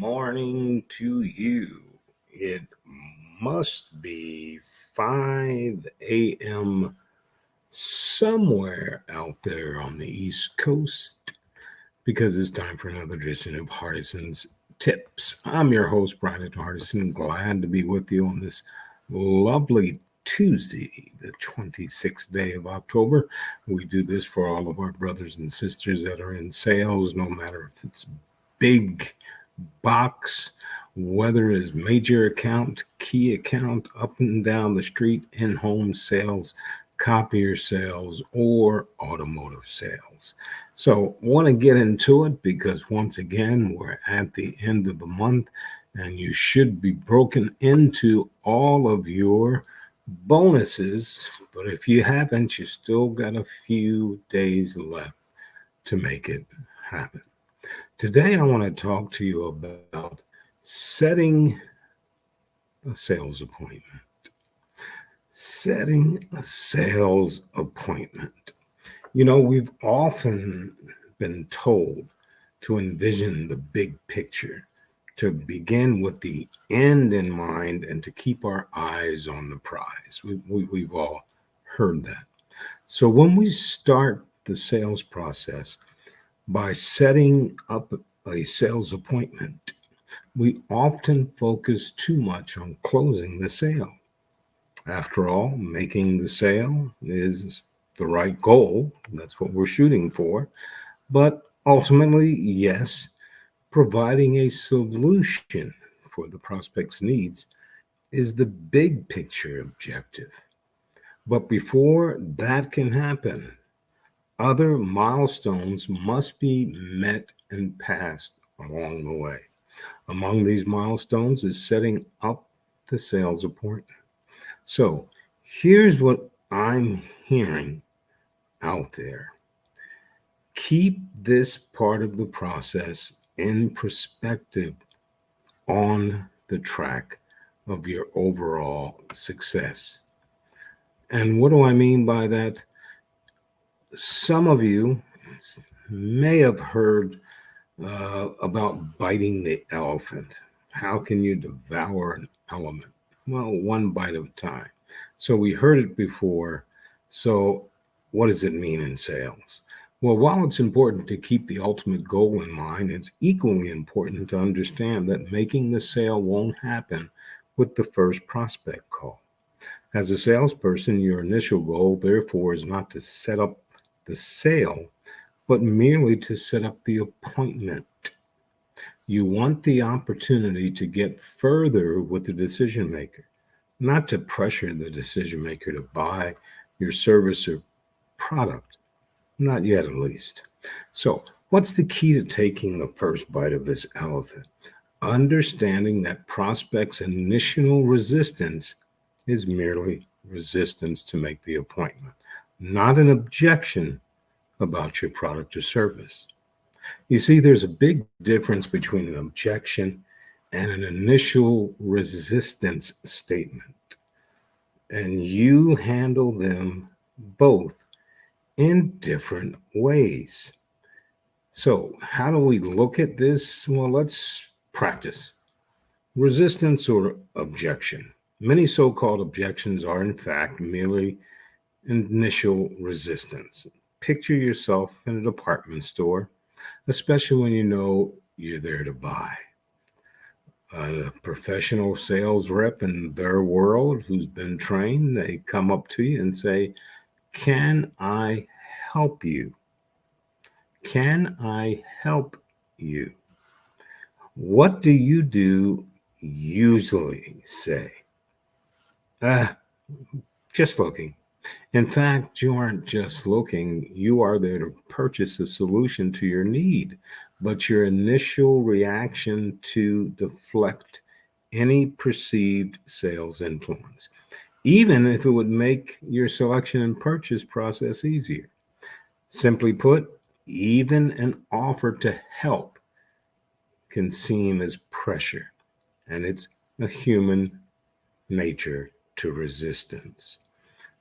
morning to you. It must be 5 a.m. somewhere out there on the East Coast because it's time for another edition of Hardison's Tips. I'm your host, Brian Hardison. Glad to be with you on this lovely Tuesday, the 26th day of October. We do this for all of our brothers and sisters that are in sales, no matter if it's big box, whether it's major account, key account, up and down the street, in home sales, copier sales, or automotive sales. So, want to get into it because once again, we're at the end of the month and you should be broken into all of your bonuses. But if you haven't, you still got a few days left to make it happen. Today, I want to talk to you about setting a sales appointment. Setting a sales appointment. We've often been told to envision the big picture, to begin with the end in mind, and to keep our eyes on the prize. We've all heard that. So when we start the sales process, by setting up a sales appointment, we often focus too much on closing the sale. After all, making the sale is the right goal. That's what we're shooting for. But ultimately, yes, providing a solution for the prospect's needs is the big picture objective. But before that can happen, other milestones must be met and passed along the way. Among these milestones is setting up the sales appointment. So here's what I'm hearing out there. Keep this part of the process in perspective on the track of your overall success. And what do I mean by that? Some of you may have heard about biting the elephant. How can you devour an elephant? Well, one bite at a time. So we heard it before. So what does it mean in sales? Well, while it's important to keep the ultimate goal in mind, it's equally important to understand that making the sale won't happen with the first prospect call. As a salesperson, your initial goal, therefore, is not to set up the sale, but merely to set up the appointment. You want the opportunity to get further with the decision maker, not to pressure the decision maker to buy your service or product. Not yet, at least. So, what's the key to taking the first bite of this elephant? Understanding that prospects' initial resistance is merely resistance to make the appointment, not an objection about your product or service. You see, there's a big difference between an objection and an initial resistance statement, and you handle them both in different ways. So, how do we look at this? Well, let's practice. Resistance or objection. Many so called objections are, in fact, merely initial resistance. Picture yourself in a department store, especially when you know you're there to buy. A professional sales rep in their world who's been trained, they come up to you and say, "Can I help you? Can I help you?" What do you do usually say? Ah, just looking. In fact, you aren't just looking, you are there to purchase a solution to your need. But your initial reaction to deflect any perceived sales influence, even if it would make your selection and purchase process easier. Simply put, even an offer to help can seem as pressure, and it's a human nature to resistance.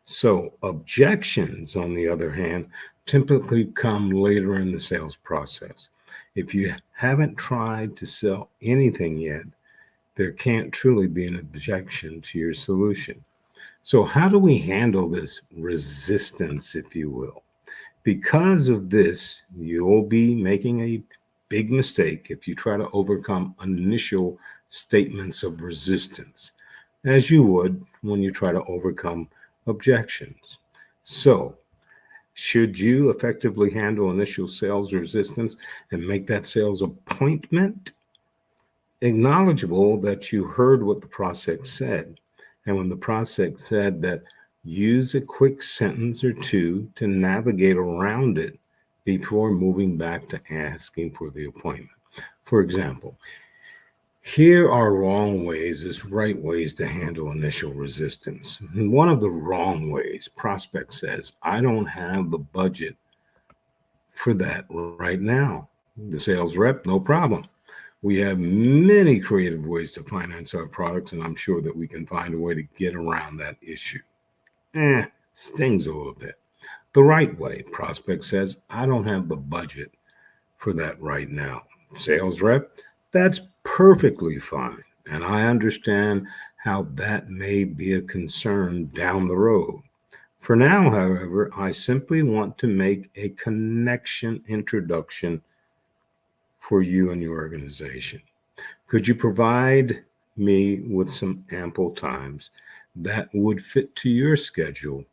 So, objections, on the other hand, typically come later in the sales process. If you haven't tried to sell anything yet, there can't truly be an objection to your solution. So, how do we handle this resistance, if you will? Because of this, you'll be making a big mistake if you try to overcome initial statements of resistance, as you would when you try to overcome objections. So, should you effectively handle initial sales resistance and make that sales appointment acknowledgeable that you heard what the prospect said? And when the prospect said that, use a quick sentence or two to navigate around it before moving back to asking for the appointment. For example, here are wrong ways as right ways to handle initial resistance. One of the wrong ways, prospect says, I don't have the budget for that right now. The sales rep, no problem. We have many creative ways to finance our products, and I'm sure that we can find a way to get around that issue. Stings a little bit. The right way, prospect says, I don't have the budget for that right now. Sales rep, that's perfectly fine. And I understand how that may be a concern down the road. For now, however, I simply want to make a connection introduction for you and your organization. Could you provide me with some ample times that would fit to your schedule?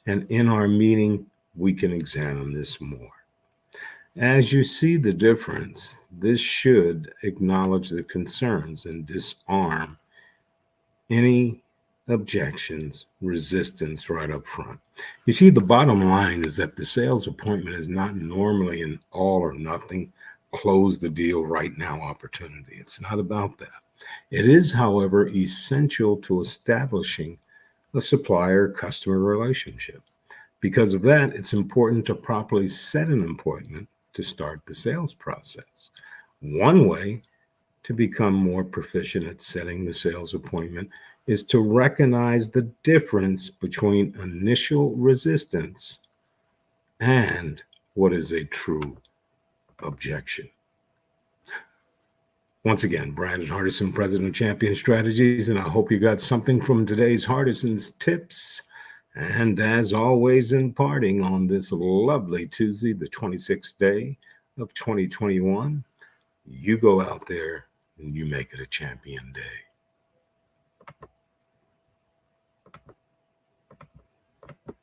And in our meeting, we can examine this more. As you see the difference, this should acknowledge the concerns and disarm any objections, resistance right up front. You see, the bottom line is that the sales appointment is not normally an all or nothing, close the deal right now opportunity. It's not about that. It is, however, essential to establishing a supplier customer relationship. Because of that, it's important to properly set an appointment to start the sales process. One way to become more proficient at setting the sales appointment is to recognize the difference between initial resistance and what is a true objection. Once again, Brandon Hardison, President of Champion Strategies, and I hope you got something from today's Hardison's tips. And as always, imparting on this lovely Tuesday, the 26th day of 2021, you go out there and you make it a champion day.